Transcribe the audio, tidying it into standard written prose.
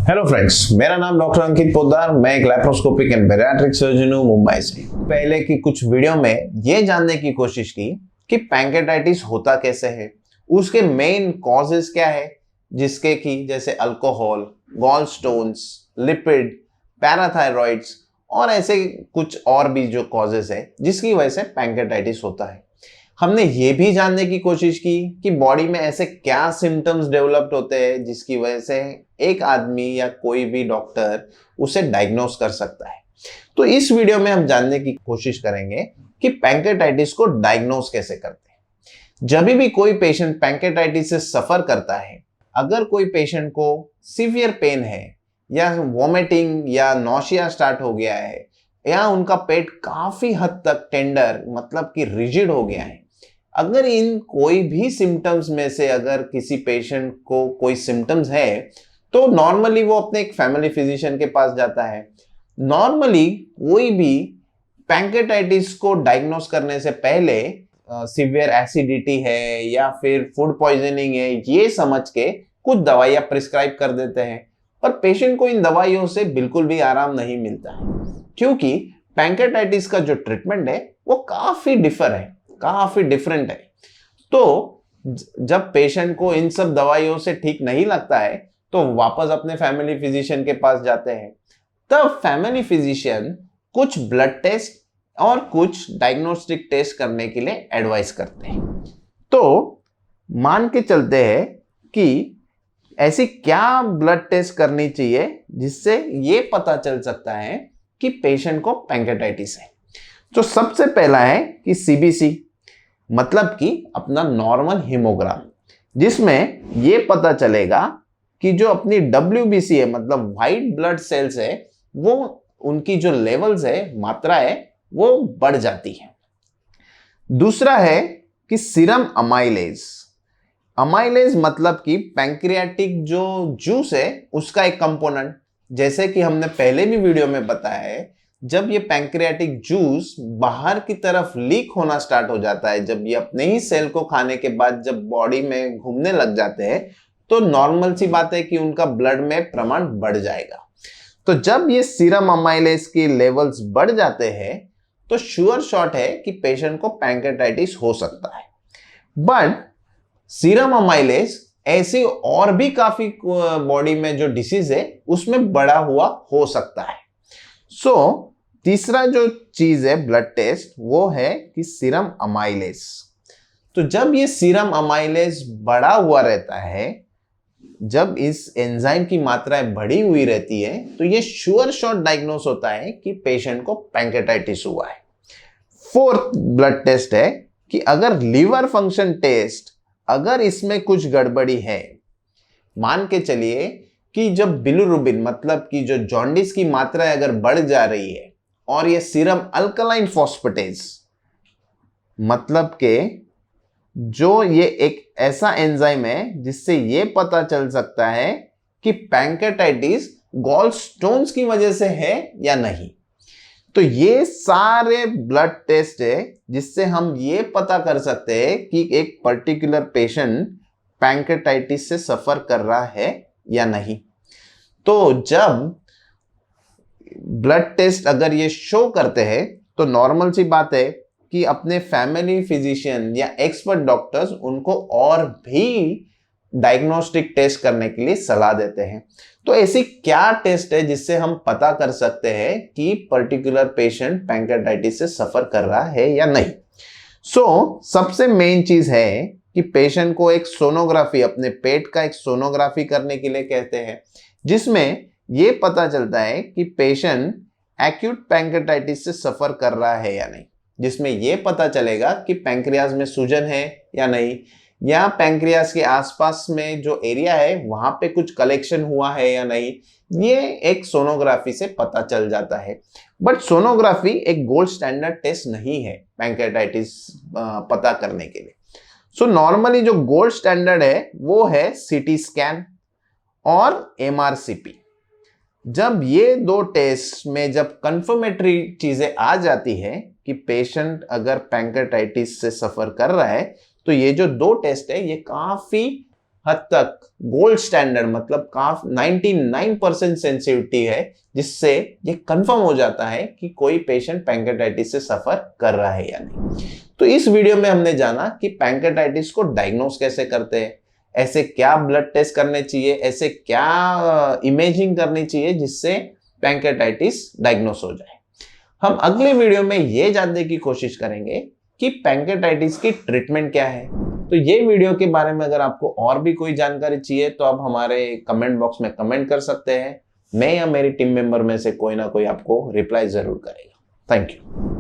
Hello friends, मेरा नाम doctor अंकित पोद्दार। मैं एक लैप्रोस्कोपिक एंड बैरिएट्रिक सर्जन हूँ मुंबई से। पहले की कुछ वीडियो में ये जानने की कोशिश की कि पैंक्रेटाइटिस होता कैसे है, उसके मेन कॉजेस क्या है, जिसके कि जैसे अल्कोहल, गॉल स्टोन्स, लिपिड, पैराथायरॉइड्स और ऐसे कुछ और भी जो कॉजेस है जिसकी वजह से पैंक्रेटाइटिस होता है। हमने ये भी जानने की कोशिश की कि बॉडी में ऐसे क्या सिम्टम्स डेवलप्ड होते हैं जिसकी वजह से एक आदमी या कोई भी डॉक्टर उसे डायग्नोस कर सकता है। तो इस वीडियो में हम जानने की कोशिश करेंगे कि पैंक्रेटाइटिस को डायग्नोस कैसे करते हैं। जब भी कोई पेशेंट पैंक्रेटाइटिस से सफर करता है, अगर कोई पेशेंट को सीवियर पेन है या वॉमिटिंग या नौशिया स्टार्ट हो गया है या उनका पेट काफी हद तक टेंडर मतलब कि रिजिड हो गया है, अगर इन कोई भी सिम्टम्स में से अगर किसी पेशेंट को कोई सिम्टम्स है तो नॉर्मली वो अपने एक फैमिली फिजिशियन के पास जाता है। नॉर्मली कोई भी पैंक्रेटाइटिस को डायग्नोस करने से पहले सीवियर एसिडिटी है या फिर फूड पॉइजनिंग है ये समझ के कुछ दवाइयां प्रिस्क्राइब कर देते हैं, पर पेशेंट को इन दवाइयों से बिल्कुल भी आराम नहीं मिलता है, क्योंकि पैंक्रेटाइटिस का जो ट्रीटमेंट है वो काफी डिफरेंट है। तो जब पेशेंट को इन सब दवाइयों से ठीक नहीं लगता है तो वापस अपने फैमिली फिजिशियन के पास जाते हैं। तब फैमिली फिजिशियन कुछ ब्लड टेस्ट और कुछ डायग्नोस्टिक टेस्ट करने के लिए एडवाइस करते हैं। तो मान के चलते हैं कि ऐसी क्या ब्लड टेस्ट करनी चाहिए जिससे ये पता चल सकता है कि पेशेंट को पैंक्रेटाइटिस है। तो सबसे पहला है कि सीबीसी, मतलब कि अपना नॉर्मल हीमोग्राम, जिसमें ये पता चलेगा कि जो अपनी डब्ल्यूबीसी है मतलब व्हाइट ब्लड सेल्स है वो उनकी जो लेवल्स है, मात्रा है, वो बढ़ जाती है। दूसरा है कि सीरम अमाइलेज मतलब कि पैंक्रियाटिक जो जूस है उसका एक कंपोनेंट। जैसे कि हमने पहले भी वीडियो में बताया है, जब ये पैंक्रियाटिक जूस बाहर की तरफ लीक होना स्टार्ट हो जाता है, जब ये अपने ही सेल को खाने के बाद जब बॉडी में घूमने लग जाते हैं, तो नॉर्मल सी बात है कि उनका ब्लड में प्रमाण बढ़ जाएगा। तो जब ये सीरम अमाइलेज की लेवल्स बढ़ जाते हैं तो श्योर शॉट है कि पेशेंट को पैंक्रेटाइटिस हो सकता है। बट सीरम अमाइलेज ऐसी और भी काफी बॉडी में जो डिसीज है उसमें बढ़ा हुआ हो सकता है। सो तीसरा जो चीज है ब्लड टेस्ट वो है कि सीरम अमाइलेज। तो जब ये सीरम अमाइलेज बढ़ा हुआ रहता है, जब इस एंजाइम की मात्राएं बढ़ी हुई रहती है तो ये श्योर शॉट डायग्नोस होता है कि पेशेंट को पैंक्रेटाइटिस हुआ है। फोर्थ ब्लड टेस्ट है कि अगर लीवर फंक्शन टेस्ट, अगर इसमें कुछ गड़बड़ी है, मान के चलिए कि जब बिलिरुबिन मतलब कि जो जॉन्डिस की मात्रा अगर बढ़ जा रही है और ये सीरम अल्कलाइन फॉस्फेटेज मतलब के जो ये एक ऐसा एंजाइम है जिससे ये पता चल सकता है कि पैंक्रेटाइटिस गॉल स्टोन्स की वजह से है या नहीं। तो ये सारे ब्लड टेस्ट है जिससे हम ये पता कर सकते हैं कि एक पर्टिकुलर पेशेंट पैंक्रेटाइटिस से सफर कर रहा है या नहीं। तो जब ब्लड टेस्ट अगर ये शो करते हैं तो नॉर्मल सी बात है कि अपने फैमिली फिजिशियन या एक्सपर्ट डॉक्टर्स उनको और भी डायग्नोस्टिक टेस्ट करने के लिए सलाह देते हैं। तो ऐसी क्या टेस्ट है जिससे हम पता कर सकते हैं कि पर्टिकुलर पेशेंट पैंक्रेटाइटिस से सफर कर रहा है या नहीं। सबसे मेन चीज है कि पेशेंट को एक सोनोग्राफी, अपने पेट का एक सोनोग्राफी करने के लिए कहते हैं, जिसमें यह पता चलता है कि पेशेंट एक्यूट पैंक्रेटाइटिस से सफर कर रहा है या नहीं, जिसमें यह पता चलेगा कि पैंक्रियाज में सूजन है या नहीं, या पैंक्रियाज के आसपास में जो एरिया है वहां पे कुछ कलेक्शन हुआ है या नहीं। ये एक सोनोग्राफी से पता चल जाता है। बट सोनोग्राफी एक गोल्ड स्टैंडर्ड टेस्ट नहीं है पैंक्रेटाइटिस पता करने के लिए। नॉर्मली जो गोल्ड स्टैंडर्ड है वो है सीटी स्कैन और एमआरसीपी। जब ये दो टेस्ट में जब कंफर्मेटरी चीजें आ जाती है कि पेशेंट अगर पैंक्रेटाइटिस से सफर कर रहा है, तो ये जो दो टेस्ट है ये काफी हद तक गोल्ड स्टैंडर्ड मतलब 99% सेंसिटिविटी है, जिससे ये कंफर्म हो जाता है कि कोई पेशेंट पैंक्रेटाइटिस से सफर कर रहा है या नहीं। तो इस वीडियो में हमने जाना कि पैंक्रेटाइटिस को डायग्नोस कैसे करते हैं, ऐसे क्या ब्लड टेस्ट करने चाहिए, ऐसे क्या इमेजिंग करनी चाहिए जिससे पैंक्रेटाइटिस डायग्नोस हो जाए। हम अगले वीडियो में ये जानने की कोशिश करेंगे कि पैंक्रेटाइटिस की ट्रीटमेंट क्या है। तो ये वीडियो के बारे में अगर आपको और भी कोई जानकारी चाहिए तो आप हमारे कमेंट बॉक्स में कमेंट कर सकते हैं। मैं या मेरी टीम मेंबर में से कोई ना कोई आपको रिप्लाई जरूर करेगा। Thank you.